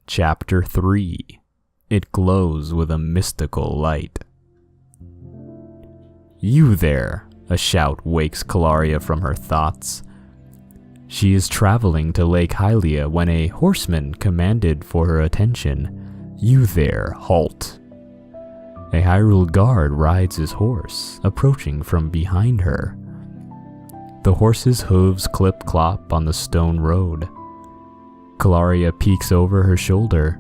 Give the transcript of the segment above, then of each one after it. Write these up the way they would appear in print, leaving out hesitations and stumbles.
Chapter 3. It glows with a mystical light. "You there!" a shout wakes Calaria from her thoughts. She is traveling to Lake Hylia when a horseman commanded for her attention. "You there, halt!" A Hyrule guard rides his horse, approaching from behind her. The horse's hooves clip-clop on the stone road. Calaria peeks over her shoulder.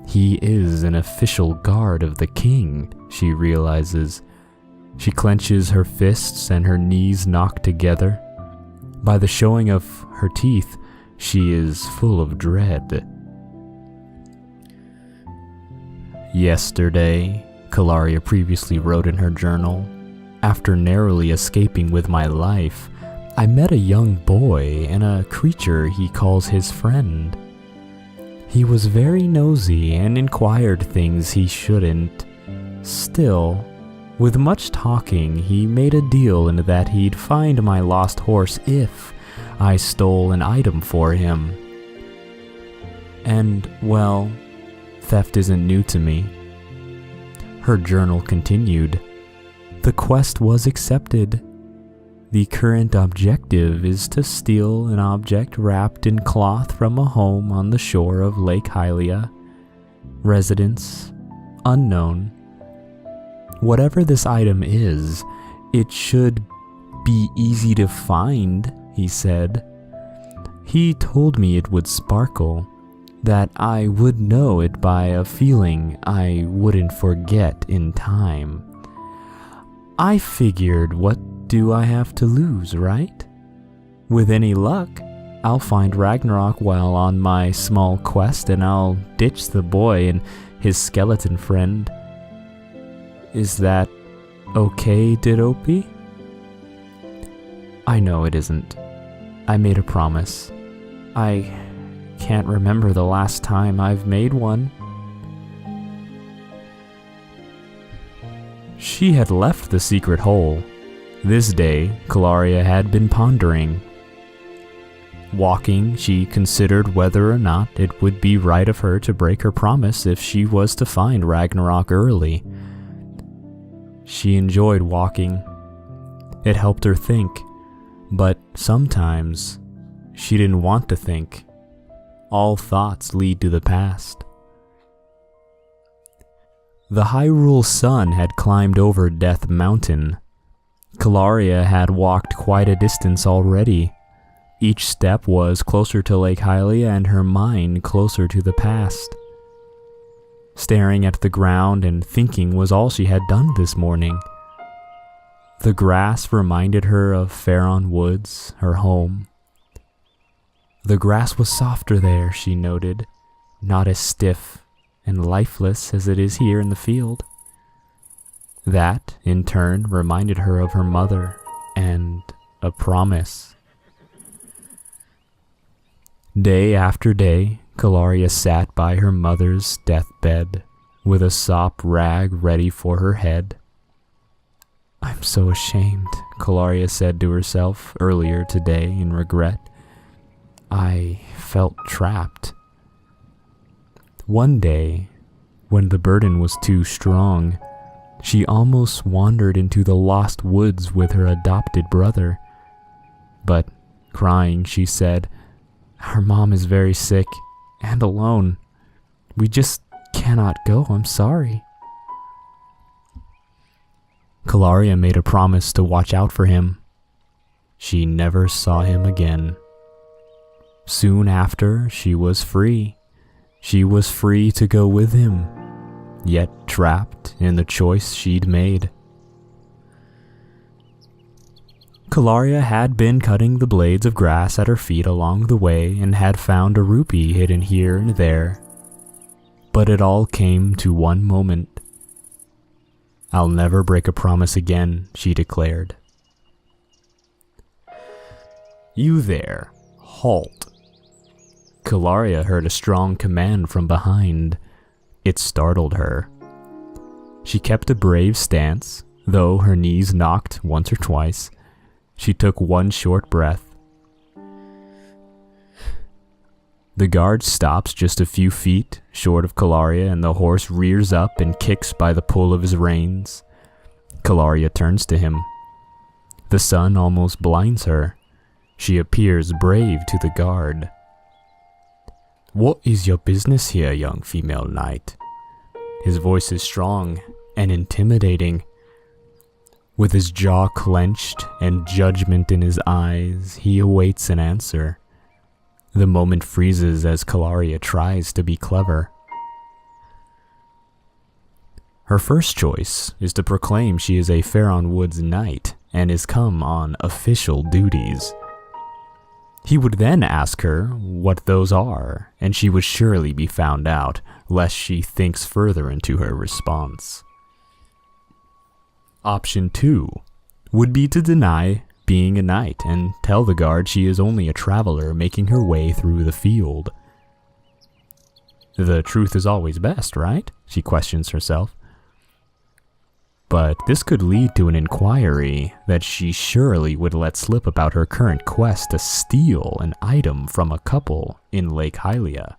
He is an official guard of the king, she realizes. She clenches her fists and her knees knock together. By the showing of her teeth, she is full of dread. "Yesterday," Calaria previously wrote in her journal, "after narrowly escaping with my life, I met a young boy and a creature he calls his friend. He was very nosy and inquired things he shouldn't. Still, with much talking, he made a deal in that he'd find my lost horse if I stole an item for him. And, well, theft isn't new to me." Her journal continued. "The quest was accepted. The current objective is to steal an object wrapped in cloth from a home on the shore of Lake Hylia. Residence unknown. Whatever this item is, it should be easy to find," he said. "He told me it would sparkle, that I would know it by a feeling I wouldn't forget in time. I figured, what do I have to lose, right? With any luck, I'll find Ragnarok while on my small quest and I'll ditch the boy and his skeleton friend. Is that okay, Didopi?" "I know it isn't. I made a promise. I can't remember the last time I've made one." She had left the secret hole. This day, Calaria had been pondering. Walking, she considered whether or not it would be right of her to break her promise if she was to find Ragnarok early. She enjoyed walking. It helped her think, but sometimes she didn't want to think. All thoughts lead to the past. The Hyrule sun had climbed over Death Mountain. Calaria had walked quite a distance already. Each step was closer to Lake Hylia and her mind closer to the past. Staring at the ground and thinking was all she had done this morning. The grass reminded her of Faron Woods, her home. The grass was softer there, she noted, not as stiff and lifeless as it is here in the field. That, in turn, reminded her of her mother and a promise. Day after day, Calaria sat by her mother's deathbed, with a sop rag ready for her head. "I'm so ashamed," Calaria said to herself earlier today in regret. "I felt trapped." One day, when the burden was too strong, she almost wandered into the lost woods with her adopted brother. But, crying, she said, "Our mom is very sick and alone. We just cannot go, I'm sorry." Calaria made a promise to watch out for him. She never saw him again. Soon after, she was free. She was free to go with him, yet trapped in the choice she'd made. Calaria had been cutting the blades of grass at her feet along the way and had found a rupee hidden here and there. But it all came to one moment. "I'll never break a promise again," she declared. "You there, halt." Calaria heard a strong command from behind. It startled her. She kept a brave stance, though her knees knocked once or twice. She took one short breath. The guard stops just a few feet short of Calaria, and the horse rears up and kicks by the pull of his reins. Calaria turns to him. The sun almost blinds her. She appears brave to the guard. "What is your business here, young female knight?" His voice is strong and intimidating. With his jaw clenched and judgment in his eyes, he awaits an answer. The moment freezes as Calaria tries to be clever. Her first choice is to proclaim she is a Faron Woods knight and is come on official duties. He would then ask her what those are, and she would surely be found out, lest she thinks further into her response. Option 2 would be to deny being a knight and tell the guard she is only a traveler making her way through the field. The truth is always best, right? She questions herself. But this could lead to an inquiry that she surely would let slip about her current quest to steal an item from a couple in Lake Hylia.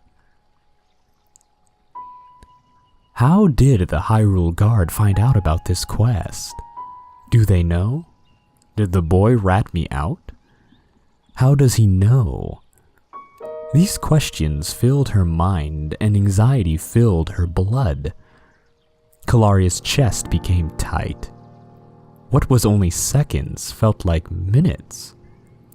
How did the Hyrule Guard find out about this quest? Do they know? Did the boy rat me out? How does he know? These questions filled her mind, and anxiety filled her blood. Calaria's chest became tight. What was only seconds felt like minutes,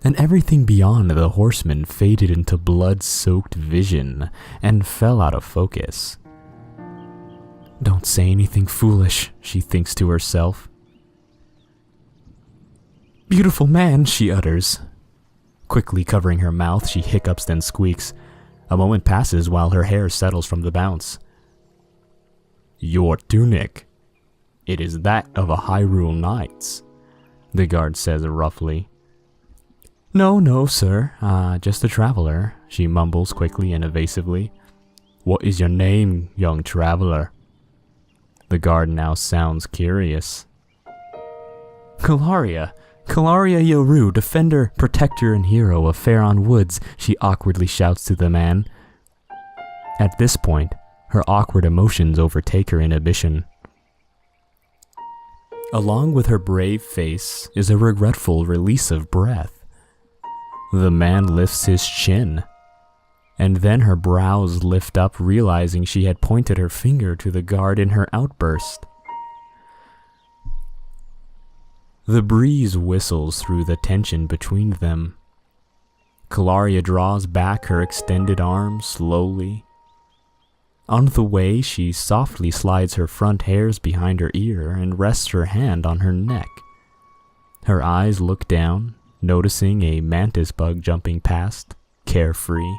and everything beyond the horseman faded into blood-soaked vision and fell out of focus. "Don't say anything foolish," she thinks to herself. "Beautiful man," she utters. Quickly covering her mouth, she hiccups then squeaks. A moment passes while her hair settles from the bounce. "Your tunic. It is that of a Hyrule knight's," the guard says roughly. No, sir. Just a traveler," she mumbles quickly and evasively. "What is your name, young traveler?" The guard now sounds curious. Calaria Yoru, defender, protector, and hero of Faron Woods," she awkwardly shouts to the man. At this point, her awkward emotions overtake her inhibition. Along with her brave face is a regretful release of breath. The man lifts his chin, and then her brows lift up, realizing she had pointed her finger to the guard in her outburst. The breeze whistles through the tension between them. Calaria draws back her extended arm slowly. On the way, she softly slides her front hairs behind her ear and rests her hand on her neck. Her eyes look down, noticing a mantis bug jumping past, carefree.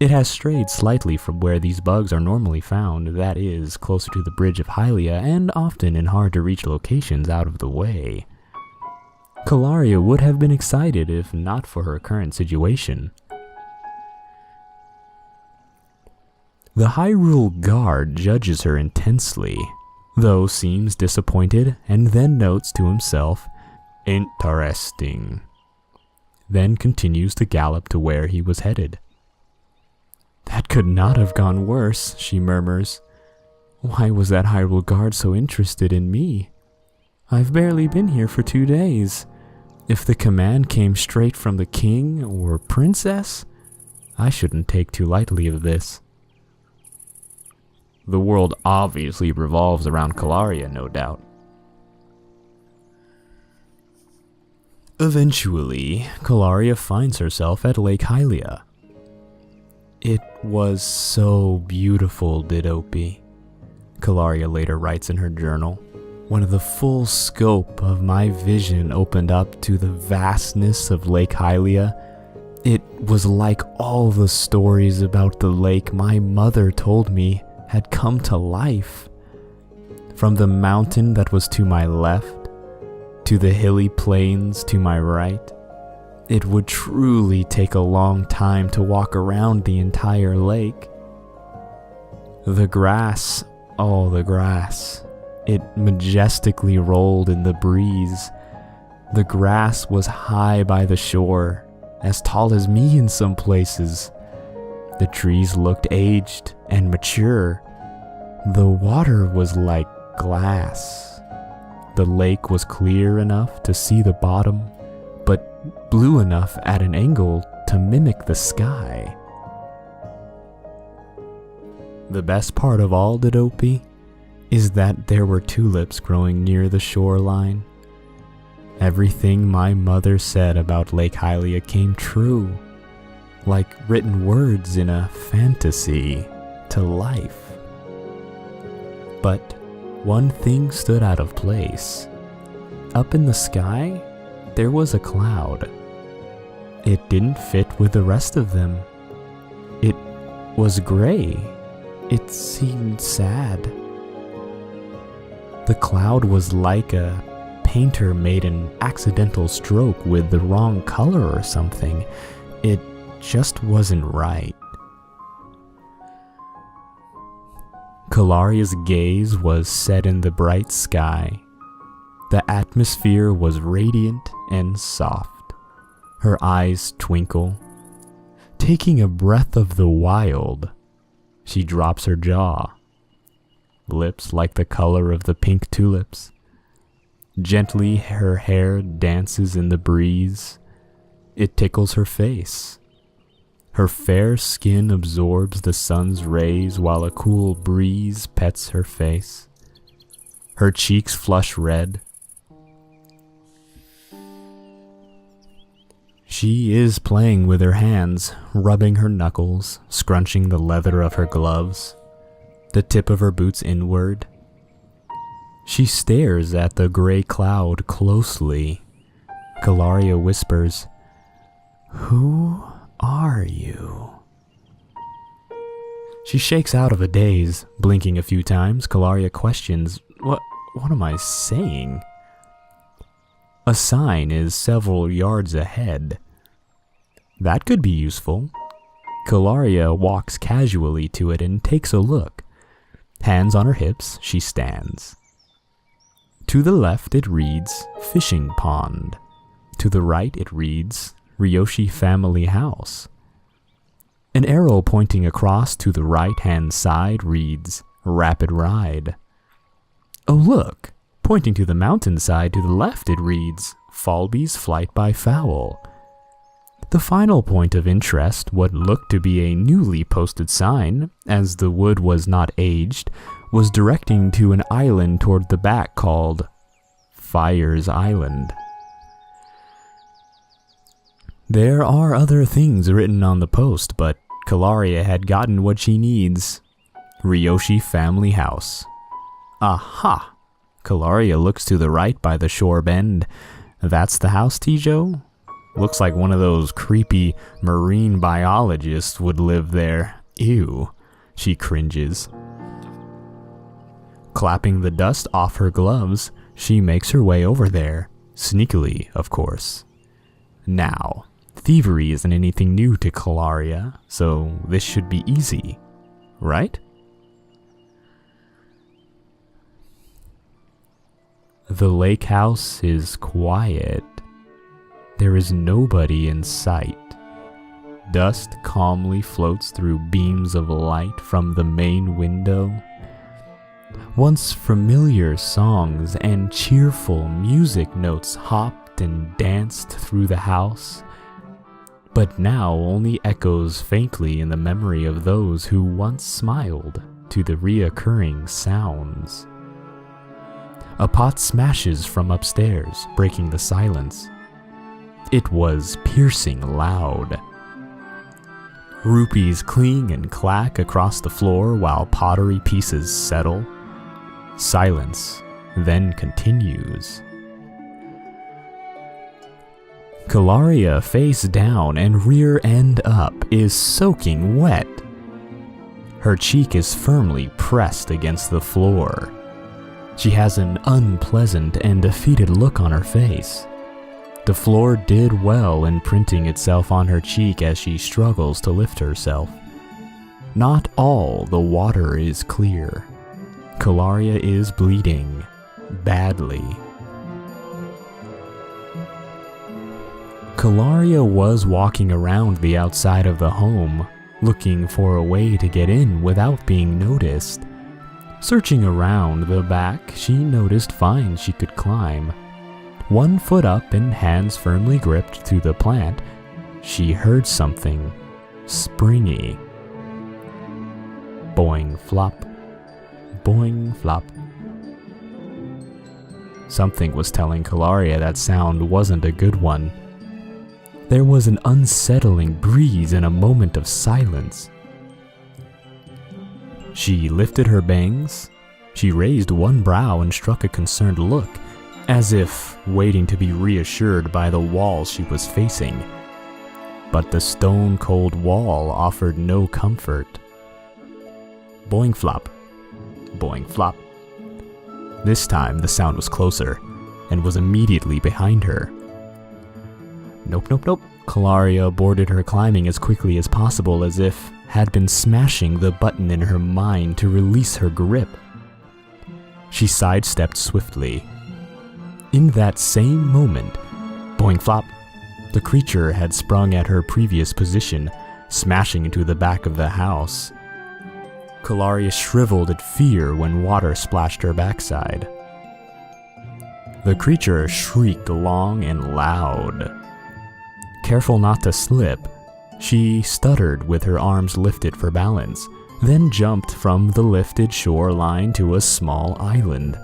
It has strayed slightly from where these bugs are normally found, that is, closer to the bridge of Hylia and often in hard-to-reach locations out of the way. Calaria would have been excited if not for her current situation. The Hyrule Guard judges her intensely, though seems disappointed, and then notes to himself, "Interesting," then continues to gallop to where he was headed. "That could not have gone worse," she murmurs. "Why was that Hyrule Guard so interested in me? I've barely been here for 2 days. If the command came straight from the king or princess, I shouldn't take too lightly of this." The world obviously revolves around Calaria, no doubt. Eventually, Calaria finds herself at Lake Hylia. "It was so beautiful, Didopi," Calaria later writes in her journal, "when the full scope of my vision opened up to the vastness of Lake Hylia. It was like all the stories about the lake my mother told me had come to life. From the mountain that was to my left, to the hilly plains to my right, it would truly take a long time to walk around the entire lake. The grass, oh the grass, it majestically rolled in the breeze. The grass was high by the shore, as tall as me in some places. The trees looked aged and mature. The water was like glass. The lake was clear enough to see the bottom, but blue enough at an angle to mimic the sky. The best part of all, Dodopi, is that there were tulips growing near the shoreline. Everything my mother said about Lake Hylia came true, like written words in a fantasy to life. But one thing stood out of place. Up in the sky, there was a cloud. It didn't fit with the rest of them. It was gray. It seemed sad. The cloud was like a painter made an accidental stroke with the wrong color or something. It just wasn't right. Kalaria's gaze was set in the bright sky. The atmosphere was radiant and soft. Her eyes twinkle. Taking a breath of the wild, she drops her jaw. Lips like the color of the pink tulips. Gently, her hair dances in the breeze. It tickles her face. Her fair skin absorbs the sun's rays while a cool breeze pets her face. Her cheeks flush red. She is playing with her hands, rubbing her knuckles, scrunching the leather of her gloves, the tip of her boots inward. She stares at the gray cloud closely. Kalaria whispers, "Who are you?" She shakes out of a daze, blinking a few times. Kalaria questions, What am I saying? A sign is several yards ahead. That could be useful. Kalaria walks casually to it and takes a look. Hands on her hips, she stands. To the left it reads, Fishing Pond. To the right it reads, Ryoshi Family House. An arrow pointing across to the right-hand side reads, Rapid Ride. Oh look! Pointing to the mountainside to the left it reads, Falby's Flight by Fowl. The final point of interest, what looked to be a newly posted sign, as the wood was not aged, was directing to an island toward the back called Fire's Island. There are other things written on the post, but Kalaria had gotten what she needs. Ryoshi Family House. Aha! Kalaria looks to the right by the shore bend. That's the house, Tijo? Looks like one of those creepy marine biologists would live there. Ew. She cringes. Clapping the dust off her gloves, she makes her way over there. Sneakily, of course. Now, thievery isn't anything new to Kalaria, so this should be easy, right? The lake house is quiet. There is nobody in sight. Dust calmly floats through beams of light from the main window. Once familiar songs and cheerful music notes hopped and danced through the house, but now only echoes faintly in the memory of those who once smiled to the reoccurring sounds. A pot smashes from upstairs, breaking the silence. It was piercing loud. Rupees cling and clack across the floor while pottery pieces settle. Silence then continues. Kalaria, face down and rear end up, is soaking wet. Her cheek is firmly pressed against the floor. She has an unpleasant and defeated look on her face. The floor did well in printing itself on her cheek as she struggles to lift herself. Not all the water is clear. Kalaria is bleeding badly. Calaria was walking around the outside of the home, looking for a way to get in without being noticed. Searching around the back, she noticed vines she could climb. 1 foot up and hands firmly gripped to the plant, she heard something springy. Boing flop, boing flop. Something was telling Calaria that sound wasn't a good one. There was an unsettling breeze and a moment of silence. She lifted her bangs. She raised one brow and struck a concerned look, as if waiting to be reassured by the wall she was facing. But the stone-cold wall offered no comfort. Boing flop, boing flop. This time the sound was closer, and was immediately behind her. Nope, nope, nope. Calaria aborted her climbing as quickly as possible, as if had been smashing the button in her mind to release her grip. She sidestepped swiftly. In that same moment, boing flop, the creature had sprung at her previous position, smashing into the back of the house. Calaria shriveled at fear when water splashed her backside. The creature shrieked long and loud. Careful not to slip, she stuttered with her arms lifted for balance, then jumped from the lifted shoreline to a small island,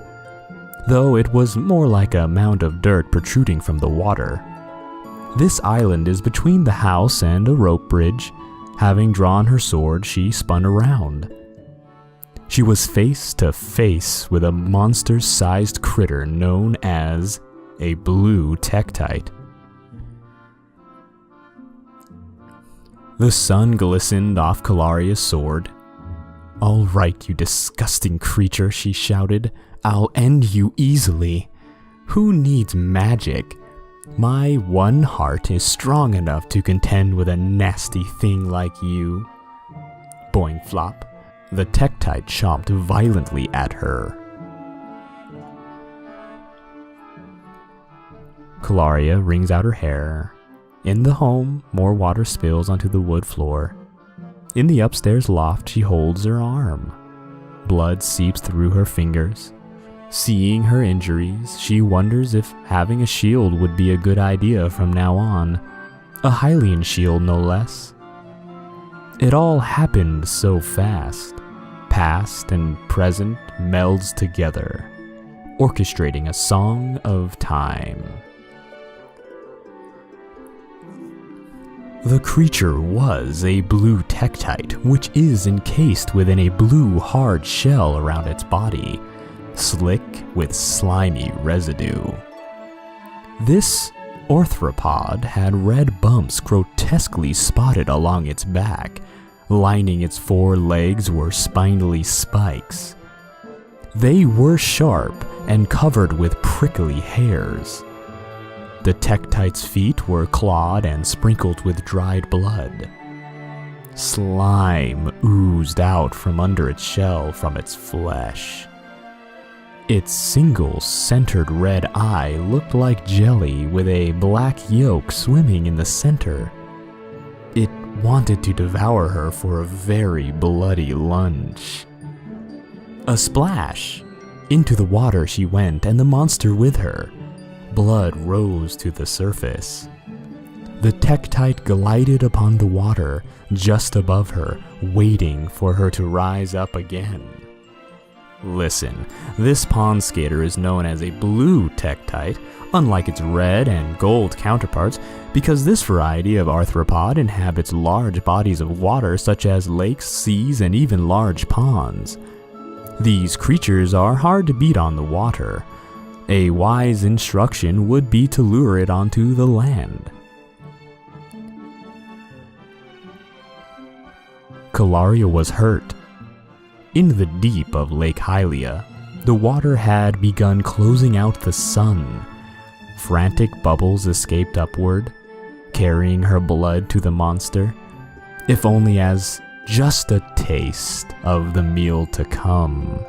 though it was more like a mound of dirt protruding from the water. This island is between the house and a rope bridge. Having drawn her sword, she spun around. She was face to face with a monster-sized critter known as a blue tektite. The sun glistened off Calaria's sword. "All right, you disgusting creature," she shouted. "I'll end you easily. Who needs magic? My one heart is strong enough to contend with a nasty thing like you." Boing flop. The tektite chomped violently at her. Calaria wrings out her hair. In the home, more water spills onto the wood floor. In the upstairs loft, she holds her arm. Blood seeps through her fingers. Seeing her injuries, she wonders if having a shield would be a good idea from now on. A Hylian shield, no less. It all happened so fast. Past and present melds together, orchestrating a song of time. The creature was a blue tektite, which is encased within a blue hard shell around its body, slick with slimy residue. This arthropod had red bumps grotesquely spotted along its back. Lining its 4 legs were spindly spikes. They were sharp and covered with prickly hairs. The tektite's feet were clawed and sprinkled with dried blood. Slime oozed out from under its shell from its flesh. Its single centered red eye looked like jelly with a black yolk swimming in the center. It wanted to devour her for a very bloody lunch. A splash! Into the water she went, and the monster with her. Blood rose to the surface. The tektite glided upon the water just above her, waiting for her to rise up again. Listen, this pond skater is known as a blue tektite, unlike its red and gold counterparts, because this variety of arthropod inhabits large bodies of water such as lakes, seas, and even large ponds. These creatures are hard to beat on the water. A wise instruction would be to lure it onto the land. Calaria was hurt. In the deep of Lake Hylia, the water had begun closing out the sun. Frantic bubbles escaped upward, carrying her blood to the monster, if only as just a taste of the meal to come.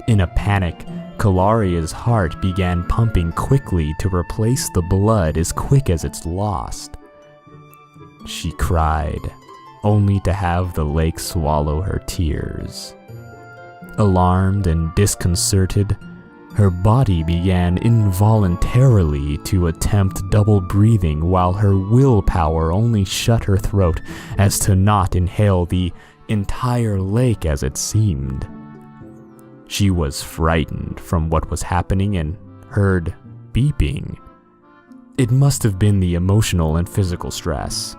In a panic, Kalaria's heart began pumping quickly to replace the blood as quick as it's lost. She cried, only to have the lake swallow her tears. Alarmed and disconcerted, her body began involuntarily to attempt double breathing while her willpower only shut her throat as to not inhale the entire lake as it seemed. She was frightened from what was happening and heard beeping. It must have been the emotional and physical stress.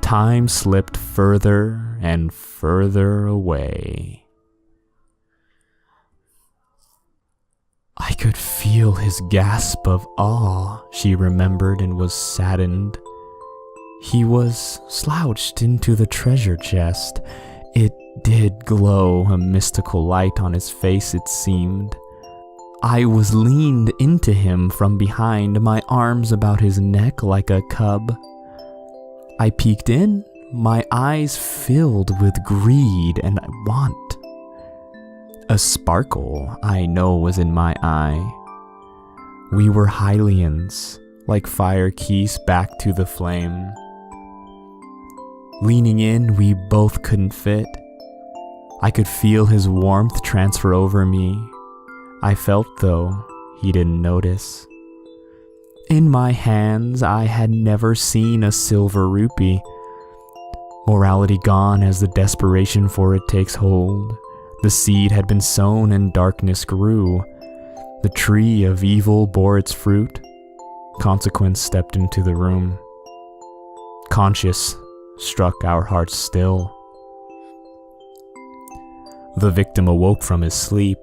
Time slipped further and further away. I could feel his gasp of awe, she remembered, and was saddened. He was slouched into the treasure chest. It did glow a mystical light on his face, it seemed. I was leaned into him from behind, my arms about his neck like a cub. I peeked in, my eyes filled with greed and want. A sparkle, I know, was in my eye. We were Hylians, like fire geese back to the flame. Leaning in, we both couldn't fit. I could feel his warmth transfer over me. I felt, though, he didn't notice. In my hands, I had never seen a silver rupee. Morality gone as the desperation for it takes hold. The seed had been sown and darkness grew. The tree of evil bore its fruit. Consequence stepped into the room. Conscious struck our hearts still. The victim awoke from his sleep.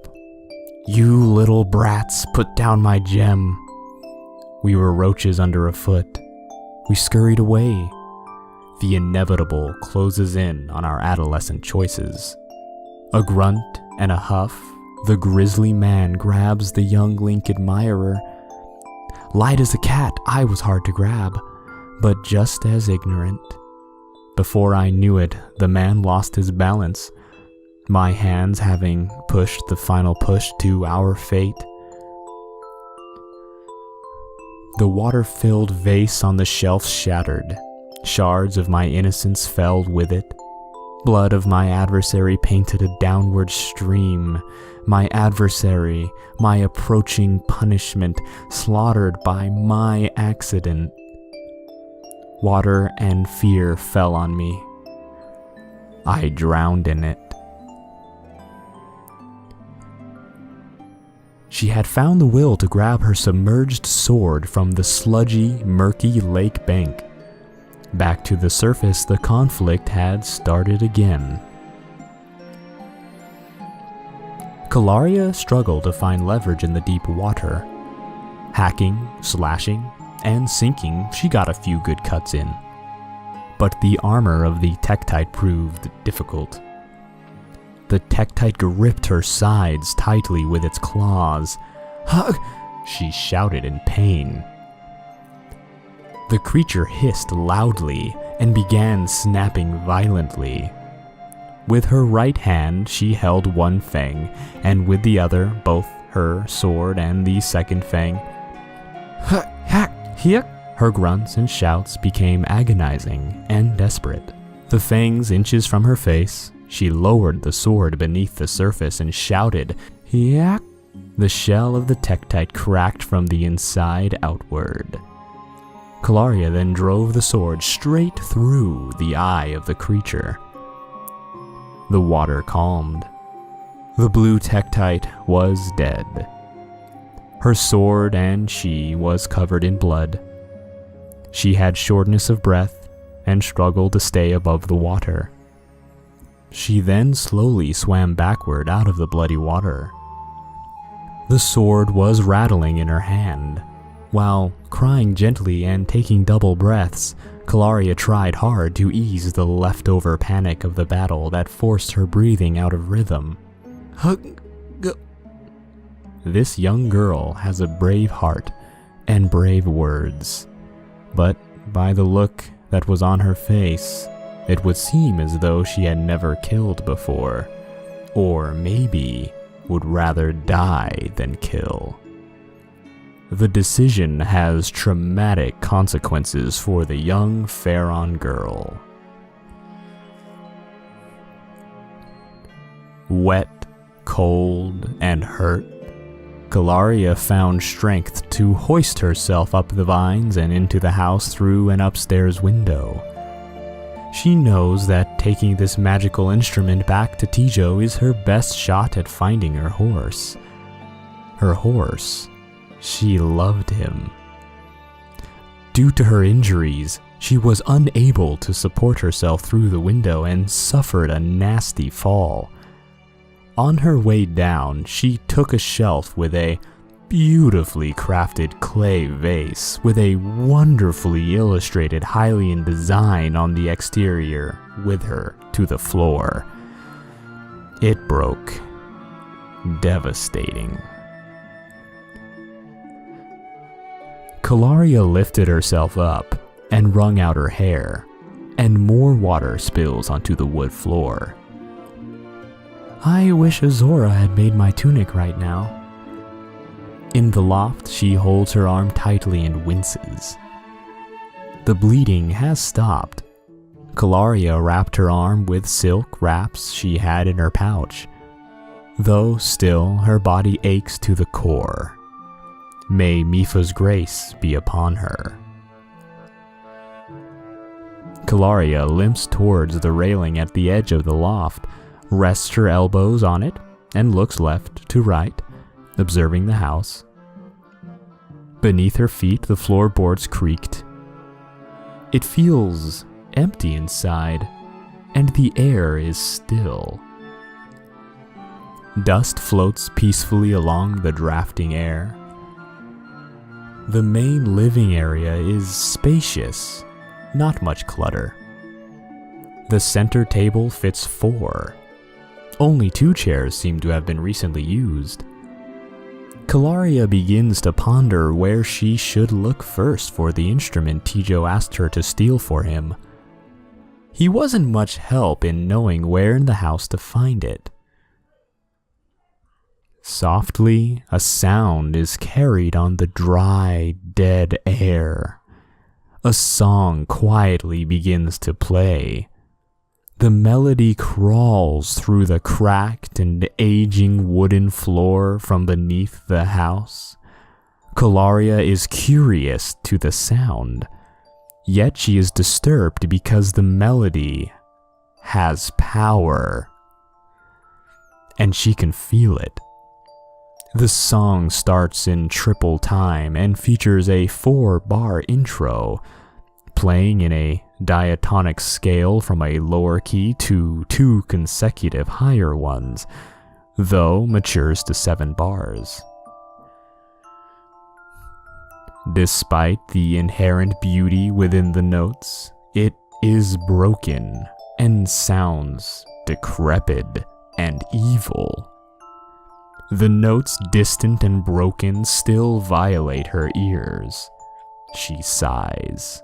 You little brats, put down my gem. We were roaches under a foot. We scurried away. The inevitable closes in on our adolescent choices. A grunt and a huff, the grisly man grabs the young Link admirer. Light as a cat, I was hard to grab, but just as ignorant. Before I knew it, the man lost his balance, my hands having pushed the final push to our fate. The water-filled vase on the shelf shattered. Shards of my innocence fell with it. Blood of my adversary painted a downward stream. My adversary, my approaching punishment, slaughtered by my accident. Water and fear fell on me. I drowned in it. She had found the will to grab her submerged sword from the sludgy, murky lake bank. Back to the surface, the conflict had started again. Kalaria struggled to find leverage in the deep water. Hacking, slashing, and sinking, she got a few good cuts in. But the armor of the Tektite proved difficult. The Tektite gripped her sides tightly with its claws. "Hug!" she shouted in pain. The creature hissed loudly and began snapping violently. With her right hand, she held one fang, and with the other, both her sword and the second fang. Hack! Hick! Her grunts and shouts became agonizing and desperate. The fangs inches from her face, she lowered the sword beneath the surface and shouted, "Yak!" The shell of the Tektite cracked from the inside outward. Kalaria then drove the sword straight through the eye of the creature. The water calmed. The blue Tektite was dead. Her sword and she was covered in blood. She had shortness of breath and struggled to stay above the water. She then slowly swam backward out of the bloody water. The sword was rattling in her hand. While crying gently and taking double breaths, Kalaria tried hard to ease the leftover panic of the battle that forced her breathing out of rhythm. This young girl has a brave heart and brave words, but by the look that was on her face, it would seem as though she had never killed before, or maybe would rather die than kill. The decision has traumatic consequences for the young Pharaon girl. Wet, cold, and hurt, Kalaria found strength to hoist herself up the vines and into the house through an upstairs window. She knows that taking this magical instrument back to Tijo is her best shot at finding her horse. Her horse. She loved him. Due to her injuries, she was unable to support herself through the window and suffered a nasty fall. On her way down, she took a shelf with a beautifully crafted clay vase with a wonderfully illustrated Hylian design on the exterior with her to the floor. It broke. Devastating. Kalaria lifted herself up and wrung out her hair, and more water spills onto the wood floor. I wish Azora had made my tunic right now. In the loft, she holds her arm tightly and winces. The bleeding has stopped. Kalaria wrapped her arm with silk wraps she had in her pouch, though still her body aches to the core. May Mifa's grace be upon her. Kalaria limps towards the railing at the edge of the loft, rests her elbows on it, and looks left to right, observing the house. Beneath her feet, the floorboards creaked. It feels empty inside, and the air is still. Dust floats peacefully along the drafting air. The main living area is spacious, not much clutter. The center table fits 4. Only 2 chairs seem to have been recently used. Kalaria begins to ponder where she should look first for the instrument Tijo asked her to steal for him. He wasn't much help in knowing where in the house to find it. Softly, a sound is carried on the dry, dead air. A song quietly begins to play. The melody crawls through the cracked and aging wooden floor from beneath the house. Kalaria is curious to the sound, yet she is disturbed because the melody has power, and she can feel it. The song starts in triple time and features a 4-bar intro, playing in a diatonic scale from a lower key to 2 consecutive higher ones, though matures to 7 bars. Despite the inherent beauty within the notes, it is broken and sounds decrepit and evil. The notes, distant and broken, still violate her ears. She sighs.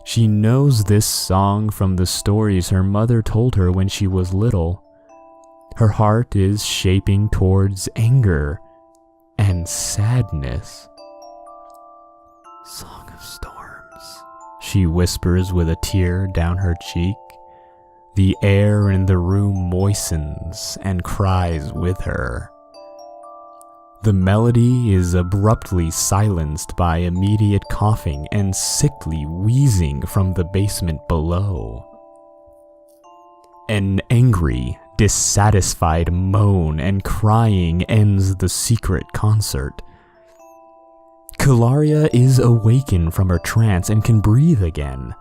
She knows this song from the stories her mother told her when she was little. Her heart is shaping towards anger and sadness. Song of Storms, she whispers with a tear down her cheek. The air in the room moistens and cries with her. The melody is abruptly silenced by immediate coughing and sickly wheezing from the basement below. An angry, dissatisfied moan and crying ends the secret concert. Kalaria is awakened from her trance and can breathe again.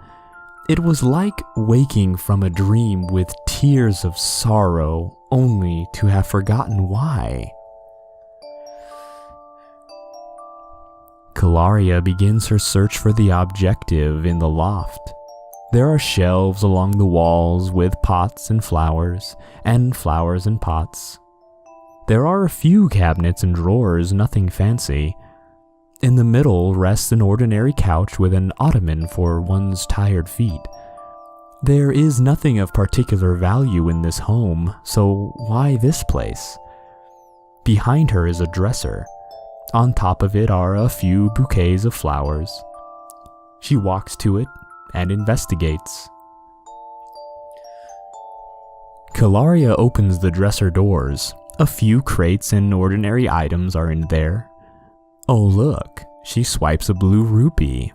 It was like waking from a dream with tears of sorrow, only to have forgotten why. Kalaria begins her search for the objective in the loft. There are shelves along the walls with pots and flowers in pots. There are a few cabinets and drawers, nothing fancy. In the middle rests an ordinary couch with an ottoman for one's tired feet. There is nothing of particular value in this home, so why this place? Behind her is a dresser. On top of it are a few bouquets of flowers. She walks to it and investigates. Kalaria opens the dresser doors. A few crates and ordinary items are in there. Oh look, she swipes a blue rupee.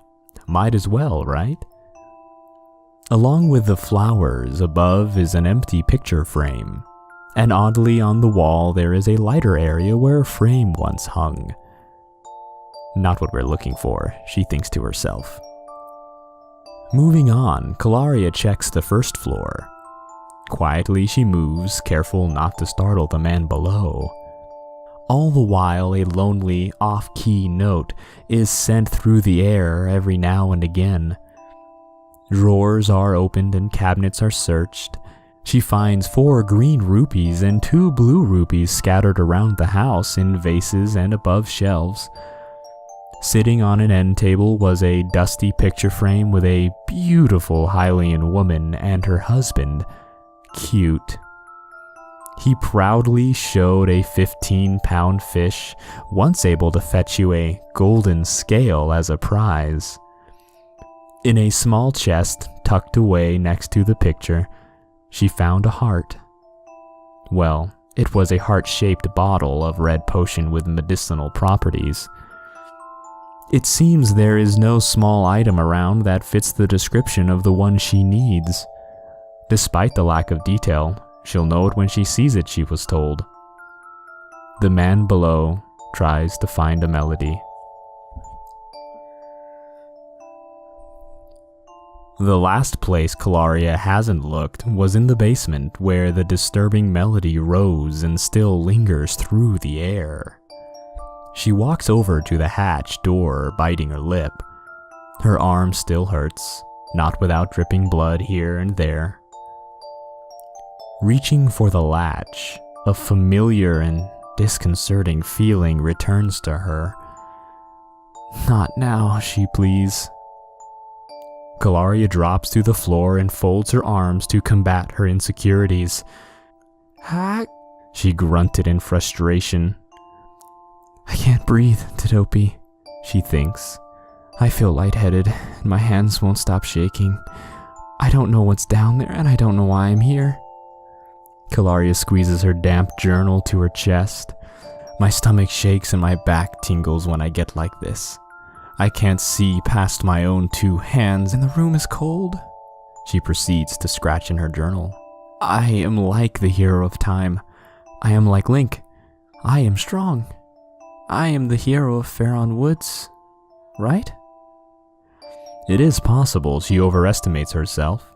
Might as well, right? Along with the flowers, above is an empty picture frame. And oddly on the wall there is a lighter area where a frame once hung. Not what we're looking for, she thinks to herself. Moving on, Kalaria checks the first floor. Quietly she moves, careful not to startle the man below. All the while a lonely, off-key note is sent through the air every now and again. Drawers are opened and cabinets are searched. She finds 4 green rupees and 2 blue rupees scattered around the house in vases and above shelves. Sitting on an end table was a dusty picture frame with a beautiful Hylian woman and her husband. Cute. He proudly showed a 15-pound fish, once able to fetch you a golden scale as a prize. In a small chest tucked away next to the picture, she found a heart. Well, it was a heart-shaped bottle of red potion with medicinal properties. It seems there is no small item around that fits the description of the one she needs. Despite the lack of detail, she'll know it when she sees it, she was told. The man below tries to find a melody. The last place Kalaria hasn't looked was in the basement, where the disturbing melody rose and still lingers through the air. She walks over to the hatch door, biting her lip. Her arm still hurts, not without dripping blood here and there. Reaching for the latch, a familiar and disconcerting feeling returns to her. Not now, she pleads. Kalaria drops to the floor and folds her arms to combat her insecurities. "Hack," she grunted in frustration. "I can't breathe, Todopi," she thinks. "I feel lightheaded, and my hands won't stop shaking. I don't know what's down there, and I don't know why I'm here." Kalaria squeezes her damp journal to her chest. "My stomach shakes and my back tingles when I get like this. I can't see past my own 2 hands, and the room is cold." She proceeds to scratch in her journal. "I am like the hero of time. I am like Link. I am strong. I am the hero of Faron Woods, right?" It is possible she overestimates herself.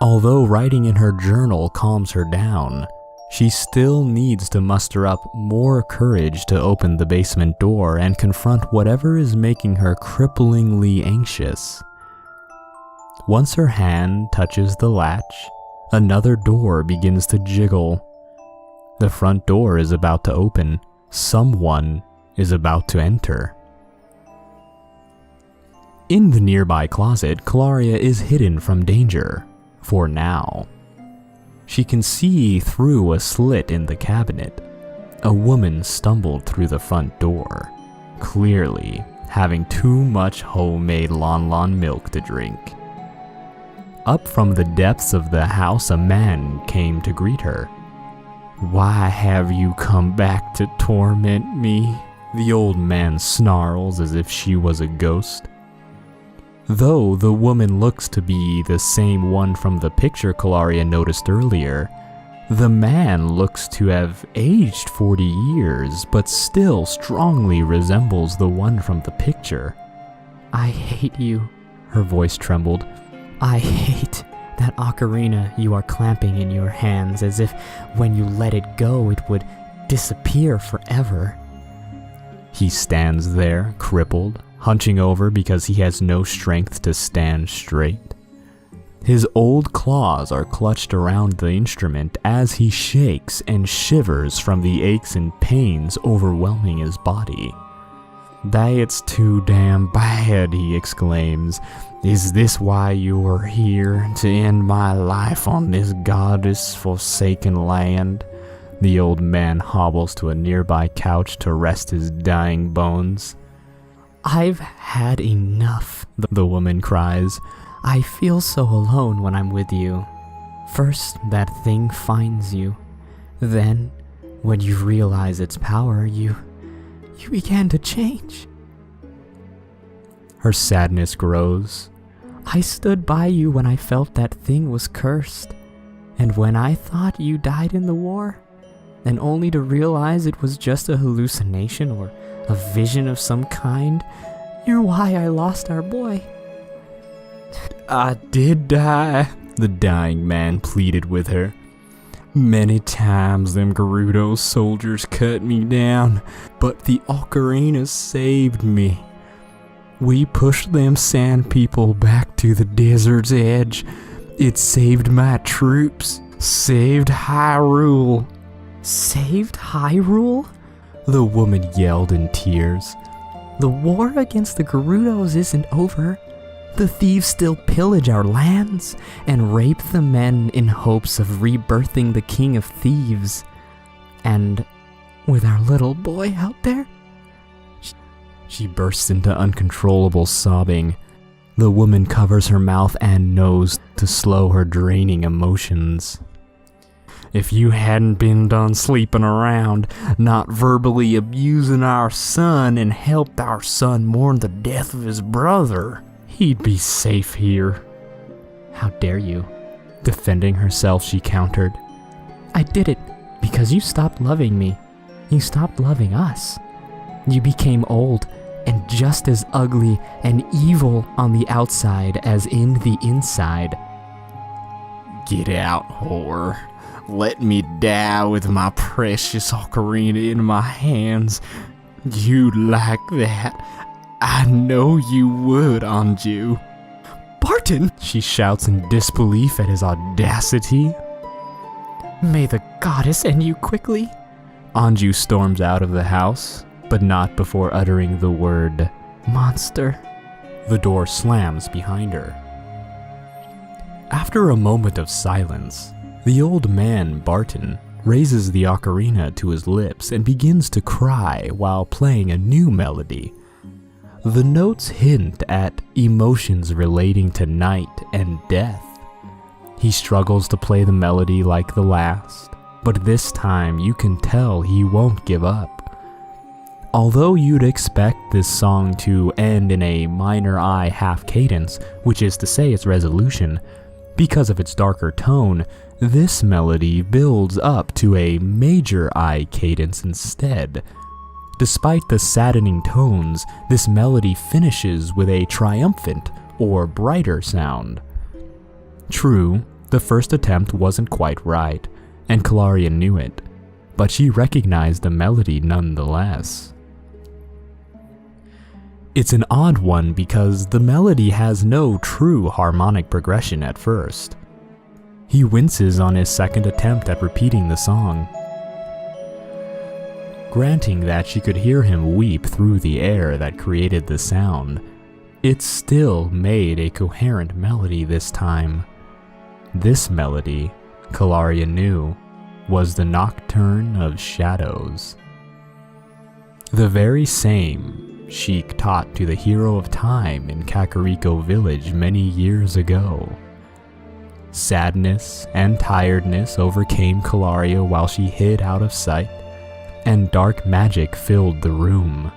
Although writing in her journal calms her down, she still needs to muster up more courage to open the basement door and confront whatever is making her cripplingly anxious. Once her hand touches the latch, another door begins to jiggle. The front door is about to open. Someone is about to enter. In the nearby closet, Kalaria is hidden from danger, for now. She can see through a slit in the cabinet. A woman stumbled through the front door, clearly having too much homemade Lon milk to drink. Up from the depths of the house, a man came to greet her. "Why have you come back to torment me?" the old man snarls as if she was a ghost. Though the woman looks to be the same one from the picture Kalaria noticed earlier, the man looks to have aged 40 years, but still strongly resembles the one from the picture. "I hate you," her voice trembled. "I hate that ocarina you are clamping in your hands, as if when you let it go it would disappear forever." He stands there, crippled, hunching over because he has no strength to stand straight. His old claws are clutched around the instrument as he shakes and shivers from the aches and pains overwhelming his body. "That's too damn bad," he exclaims. "Is this why you are here, to end my life on this goddess-forsaken land? The old man hobbles to a nearby couch to rest his dying bones. "I've had enough," the woman cries. "I feel so alone when I'm with you. First, that thing finds you. Then, when you realize its power, you began to change." Her sadness grows. "I stood by you when I felt that thing was cursed, and when I thought you died in the war, and only to realize it was just a hallucination or a vision of some kind, you're why I lost our boy." "I did die," the dying man pleaded with her. "Many times them Gerudo soldiers cut me down, but the ocarina saved me. We pushed them sand people back to the desert's edge. It saved my troops, saved Hyrule." "Saved Hyrule?" the woman yelled in tears. "The war against the Gerudos isn't over. The thieves still pillage our lands and rape the men in hopes of rebirthing the king of thieves. And with our little boy out there?" She bursts into uncontrollable sobbing. The woman covers her mouth and nose to slow her draining emotions. "If you hadn't been done sleeping around, not verbally abusing our son, and helped our son mourn the death of his brother, he'd be safe here." "How dare you?" Defending herself, she countered. "I did it because you stopped loving me. You stopped loving us. You became old and just as ugly and evil on the outside as in the inside." "Get out, whore. Let me die with my precious ocarina in my hands. You'd like that. I know you would, Anju." "Barton!" she shouts in disbelief at his audacity. "May the goddess end you quickly." Anju storms out of the house, but not before uttering the word monster. The door slams behind her. After a moment of silence, the old man, Barton, raises the ocarina to his lips and begins to cry while playing a new melody. The notes hint at emotions relating to night and death. He struggles to play the melody like the last, but this time you can tell he won't give up. Although you'd expect this song to end in a minor I half cadence, which is to say its resolution, because of its darker tone, this melody builds up to a major I cadence instead. Despite the saddening tones, this melody finishes with a triumphant or brighter sound. True, the first attempt wasn't quite right, and Kalaria knew it, but she recognized the melody nonetheless. It's an odd one because the melody has no true harmonic progression at first. He winces on his second attempt at repeating the song. Granting that she could hear him weep through the air that created the sound, it still made a coherent melody this time. This melody, Kalaria knew, was the Nocturne of Shadows. The very same Sheik taught to the hero of time in Kakariko village many years ago. Sadness and tiredness overcame Kalaria while she hid out of sight, and dark magic filled the room.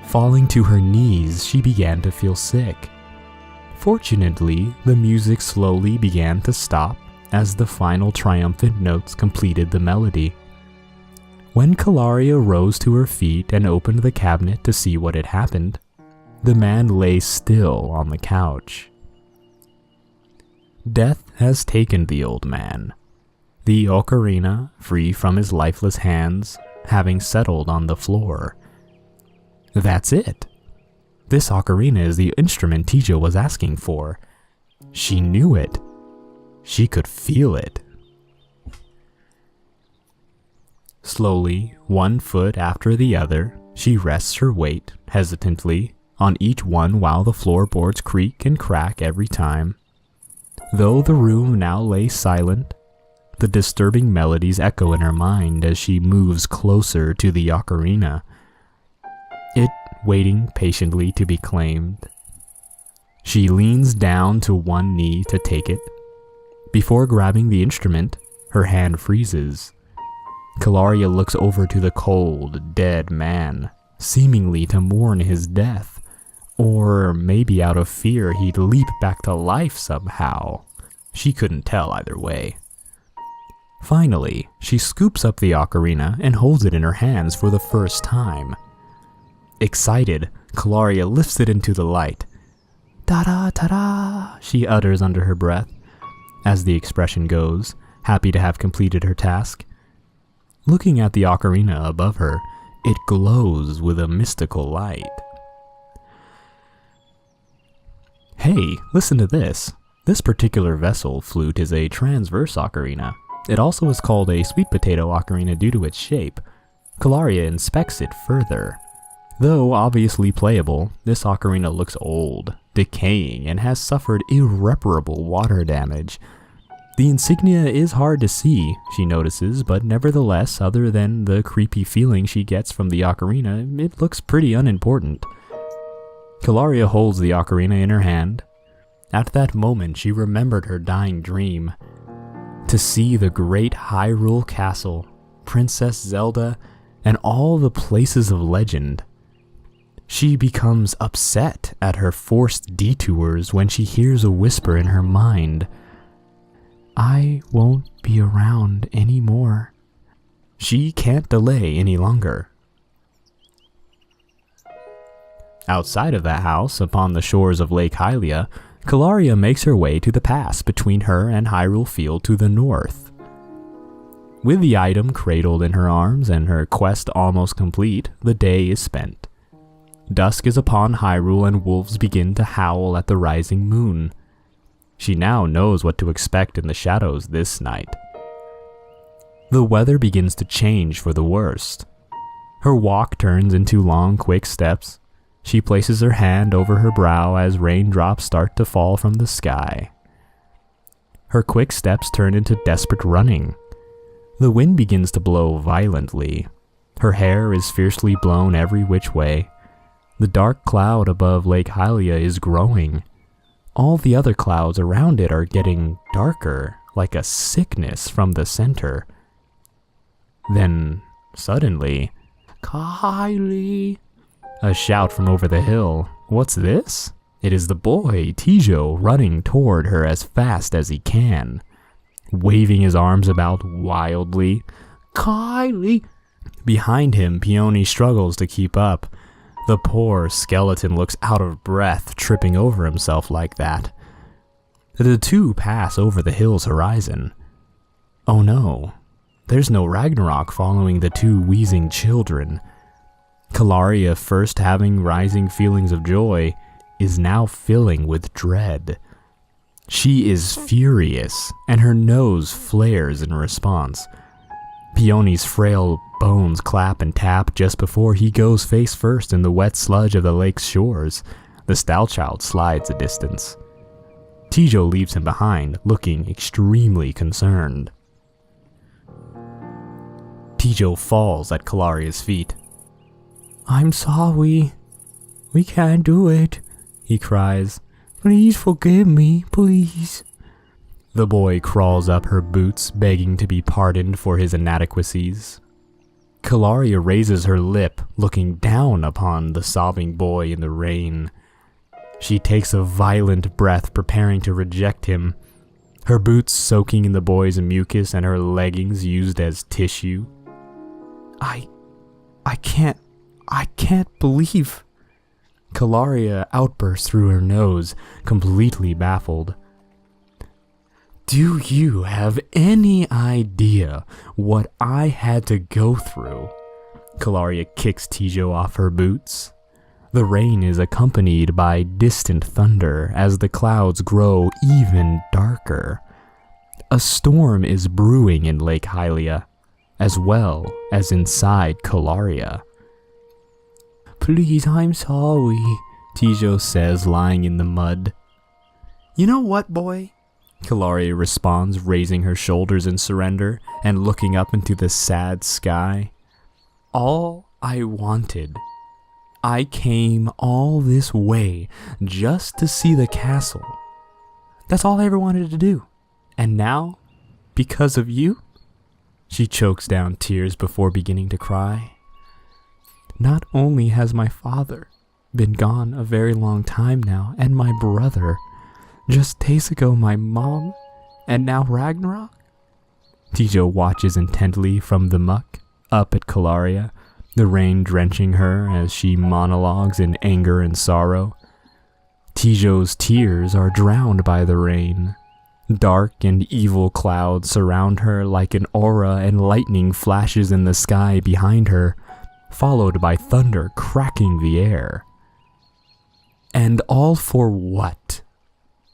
Falling to her knees, she began to feel sick. Fortunately, the music slowly began to stop as the final triumphant notes completed the melody. When Kalaria rose to her feet and opened the cabinet to see what had happened, the man lay still on the couch. Death has taken the old man, the ocarina, free from his lifeless hands, having settled on the floor. That's it. This ocarina is the instrument Tijo was asking for. She knew it. She could feel it. Slowly, one foot after the other, she rests her weight, hesitantly, on each one while the floorboards creak and crack every time. Though the room now lay silent, The disturbing melodies echo in her mind as she moves closer to the ocarina, it waiting patiently to be claimed. She leans down to one knee to take it. Before grabbing the instrument, her hand freezes. Kalaria looks over to the cold, dead man, seemingly to mourn his death, or maybe out of fear he'd leap back to life somehow. She couldn't tell either way. Finally, she scoops up the ocarina and holds it in her hands for the first time. Excited, Kalaria lifts it into the light. "Ta-da, ta-da," she utters under her breath, as the expression goes, happy to have completed her task. Looking at the ocarina above her, it glows with a mystical light. Hey, listen to this. This particular vessel flute is a transverse ocarina. It also is called a sweet potato ocarina due to its shape. Kalaria inspects it further. Though obviously playable, this ocarina looks old, decaying, and has suffered irreparable water damage. The insignia is hard to see, she notices, but nevertheless, other than the creepy feeling she gets from the ocarina, it looks pretty unimportant. Kalaria holds the ocarina in her hand. At that moment, she remembered her dying dream. To see the great Hyrule Castle, Princess Zelda, and all the places of legend. She becomes upset at her forced detours when she hears a whisper in her mind. I won't be around anymore. She can't delay any longer. Outside of the house, upon the shores of Lake Hylia, Kalaria makes her way to the pass between her and Hyrule Field to the north. With the item cradled in her arms and her quest almost complete, the day is spent. Dusk is upon Hyrule and wolves begin to howl at the rising moon. She now knows what to expect in the shadows this night. The weather begins to change for the worst. Her walk turns into long, quick steps. She places her hand over her brow as raindrops start to fall from the sky. Her quick steps turn into desperate running. The wind begins to blow violently. Her hair is fiercely blown every which way. The dark cloud above Lake Hylia is growing. All the other clouds around it are getting darker, like a sickness from the center. Then, suddenly, Kylie! A shout from over the hill. What's this? It is the boy, Tijo, running toward her as fast as he can, waving his arms about wildly. Kylie! Behind him, Peony struggles to keep up. The poor skeleton looks out of breath, tripping over himself like that. The two pass over the hill's horizon. Oh no, there's no Ragnarok following the two wheezing children. Kalaria, first having rising feelings of joy, is now filling with dread. She is furious, and her nose flares in response. Peony's frail bones clap and tap just before he goes face first in the wet sludge of the lake's shores. The stout child slides a distance. Tijo leaves him behind, looking extremely concerned. Tijo falls at Kalaria's feet. I'm sorry. We can't do it, he cries. Please forgive me, please. The boy crawls up her boots, begging to be pardoned for his inadequacies. Kalaria raises her lip, looking down upon the sobbing boy in the rain. She takes a violent breath, preparing to reject him, her boots soaking in the boy's mucus and her leggings used as tissue. I can't believe... Kalaria outbursts through her nose, completely baffled. Do you have any idea what I had to go through? Kalaria kicks Tijo off her boots. The rain is accompanied by distant thunder as the clouds grow even darker. A storm is brewing in Lake Hylia, as well as inside Kalaria. Please, I'm sorry, Tijo says, lying in the mud. You know what, boy? Kalaria responds, raising her shoulders in surrender and looking up into the sad sky. All I wanted. I came all this way just to see the castle. That's all I ever wanted to do. And now, because of you? She chokes down tears before beginning to cry. Not only has my father been gone a very long time now, and my brother, just days ago my mom, and now Ragnarok? Tijo watches intently from the muck up at Kalaria, the rain drenching her as she monologues in anger and sorrow. Tijo's tears are drowned by the rain. Dark and evil clouds surround her like an aura, and lightning flashes in the sky behind her, followed by thunder cracking the air. And all for what?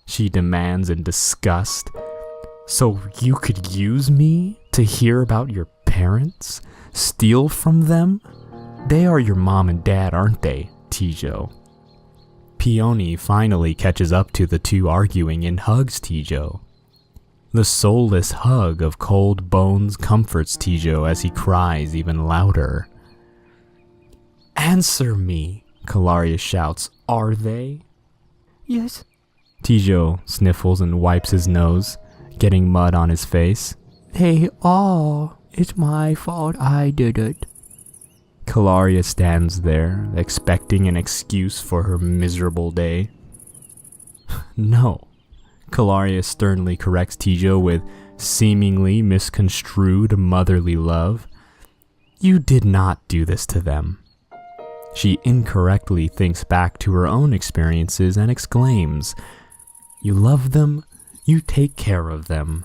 She demands in disgust. So you could use me to hear about your parents? Steal from them? They are your mom and dad, aren't they, Tijo? Peony finally catches up to the two arguing and hugs Tijo. The soulless hug of cold bones comforts Tijo as he cries even louder. Answer me, Kalaria shouts. Are they? Yes. Tijo sniffles and wipes his nose, getting mud on his face. They are. It's my fault I did it. Kalaria stands there, expecting an excuse for her miserable day. No. Kalaria sternly corrects Tijo with seemingly misconstrued motherly love. You did not do this to them. She incorrectly thinks back to her own experiences and exclaims, You love them, you take care of them.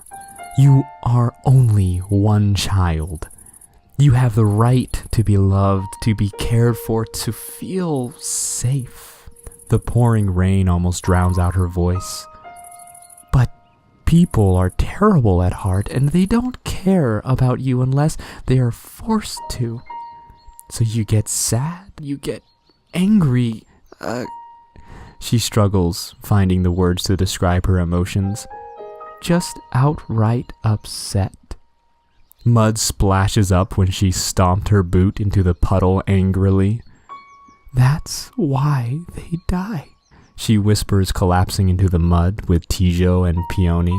You are only one child. You have the right to be loved, to be cared for, to feel safe. The pouring rain almost drowns out her voice. But people are terrible at heart, and they don't care about you unless they are forced to. So you get sad, you get angry. She struggles, finding the words to describe her emotions. Just outright upset. Mud splashes up when she stomped her boot into the puddle angrily. That's why they die, she whispers, collapsing into the mud with Tijo and Peony.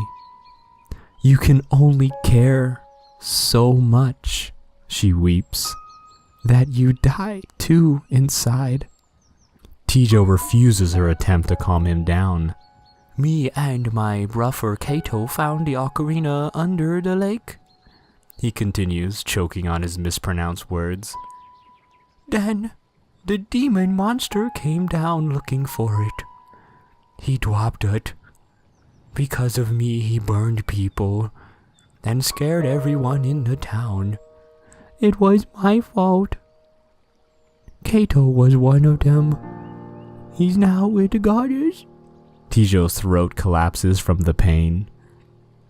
You can only care so much, she weeps, that you die too inside. Tijo refuses her attempt to calm him down. Me and my brother Kato found the ocarina under the lake, he continues, choking on his mispronounced words. Then the demon monster came down looking for it. He dropped it. Because of me, he burned people and scared everyone in the town. It was my fault. Kato was one of them. He's now with the goddess. Tijo's throat collapses from the pain.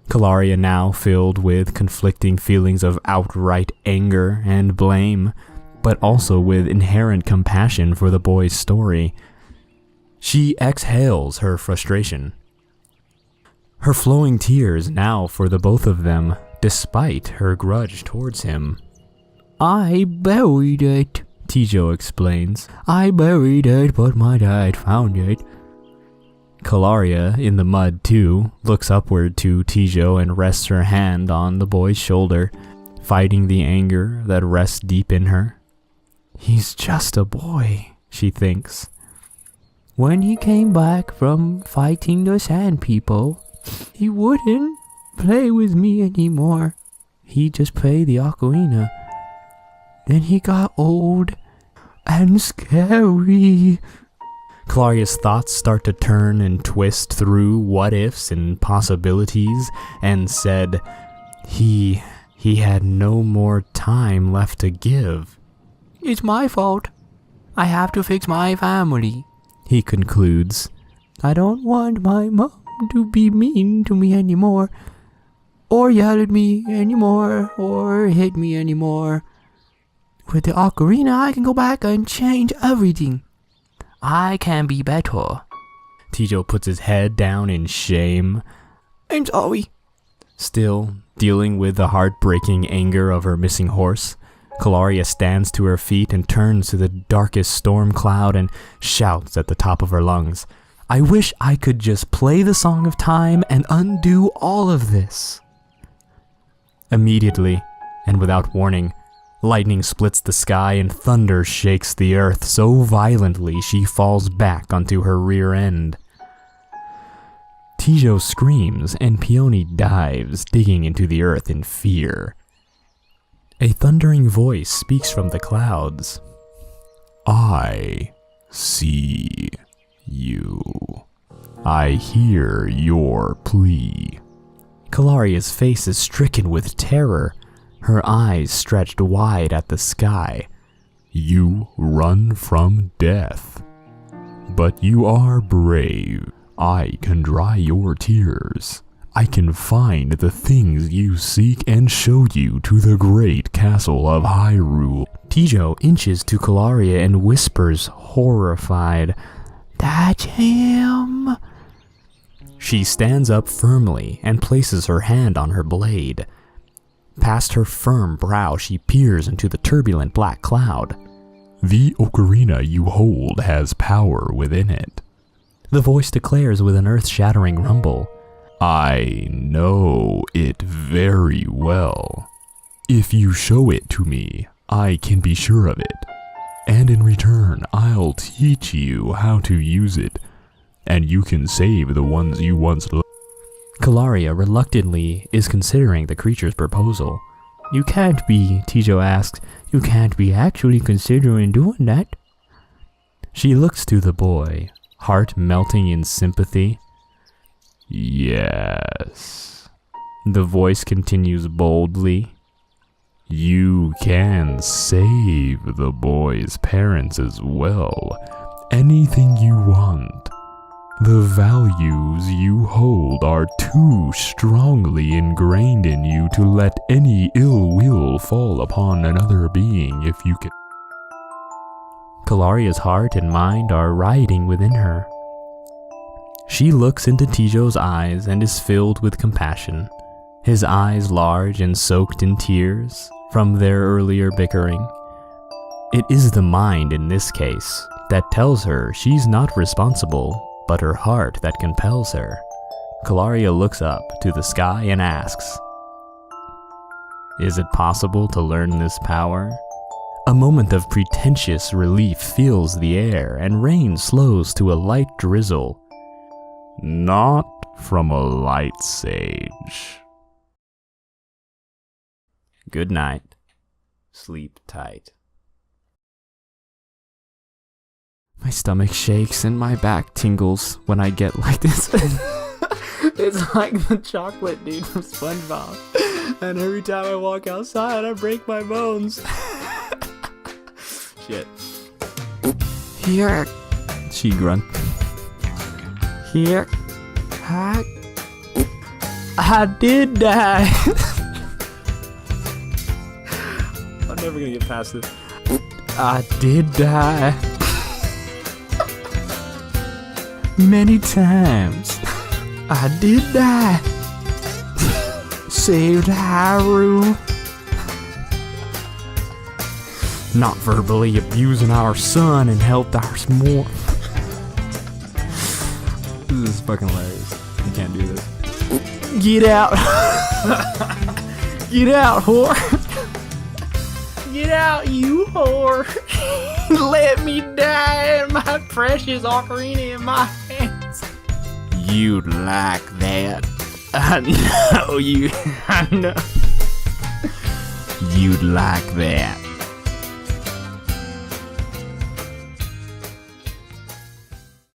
Kalaria, now filled with conflicting feelings of outright anger and blame, but also with inherent compassion for the boy's story. She exhales her frustration. Her flowing tears now for the both of them, despite her grudge towards him. I buried it, Tijo explains. I buried it, but my dad found it. Kalaria, in the mud too, looks upward to Tijo and rests her hand on the boy's shoulder, fighting the anger that rests deep in her. He's just a boy, she thinks. When he came back from fighting the sand people, he wouldn't play with me anymore. He'd just play the ocarina. Then he got old and scary. Kalaria's thoughts start to turn and twist through what-ifs and possibilities, and said he had no more time left to give. It's my fault. I have to fix my family, he concludes. I don't want my mom to be mean to me anymore, or yell at me anymore, or hit me anymore. With the ocarina, I can go back and change everything. I can be better. Tijo puts his head down in shame. I'm sorry. Still dealing with the heartbreaking anger of her missing horse, Calaria stands to her feet and turns to the darkest storm cloud and shouts at the top of her lungs, I wish I could just play the Song of Time and undo all of this. Immediately, and without warning, lightning splits the sky and thunder shakes the earth so violently she falls back onto her rear end. Tijo screams and Peony dives, digging into the earth in fear. A thundering voice speaks from the clouds. I see you. I hear your plea. Calaria's face is stricken with terror, her eyes stretched wide at the sky. You run from death, but you are brave. I can dry your tears. I can find the things you seek and show you to the great castle of Hyrule. Tijo inches to Calaria and whispers, horrified, That's him! She stands up firmly and places her hand on her blade. Past her firm brow, she peers into the turbulent black cloud. The ocarina you hold has power within it. The voice declares with an earth-shattering rumble. I know it very well. If you show it to me, I can be sure of it. And in return, I'll teach you how to use it. And you can save the ones you once loved. Calaria reluctantly is considering the creature's proposal. You can't be, Tijo asks. You can't be actually considering doing that. She looks to the boy, heart melting in sympathy. Yes. The voice continues boldly. You can save the boy's parents as well. Anything you want. The values you hold are too strongly ingrained in you to let any ill will fall upon another being if you can. Calaria's heart and mind are rioting within her. She looks into Tijo's eyes and is filled with compassion, his eyes large and soaked in tears from their earlier bickering. It is the mind in this case that tells her she's not responsible, but her heart that compels her. Calaria looks up to the sky and asks, Is it possible to learn this power? A moment of pretentious relief fills the air and rain slows to a light drizzle. Not from a light sage. Good night. Sleep tight. My stomach shakes and my back tingles when I get like this. It's like the chocolate dude from SpongeBob. And every time I walk outside, I break my bones. Shit. Here. She grunts. Here. I did die. I'm never gonna get past this. I did die. Many times. I did die. Saved Hyrule. Not verbally abusing our son and helped our more. This is fucking hilarious. I can't do this. Get out. Get out, whore. Get out, you whore. Let me die in my precious ocarina in my hands. You'd like that. I know you. I know. You'd like that.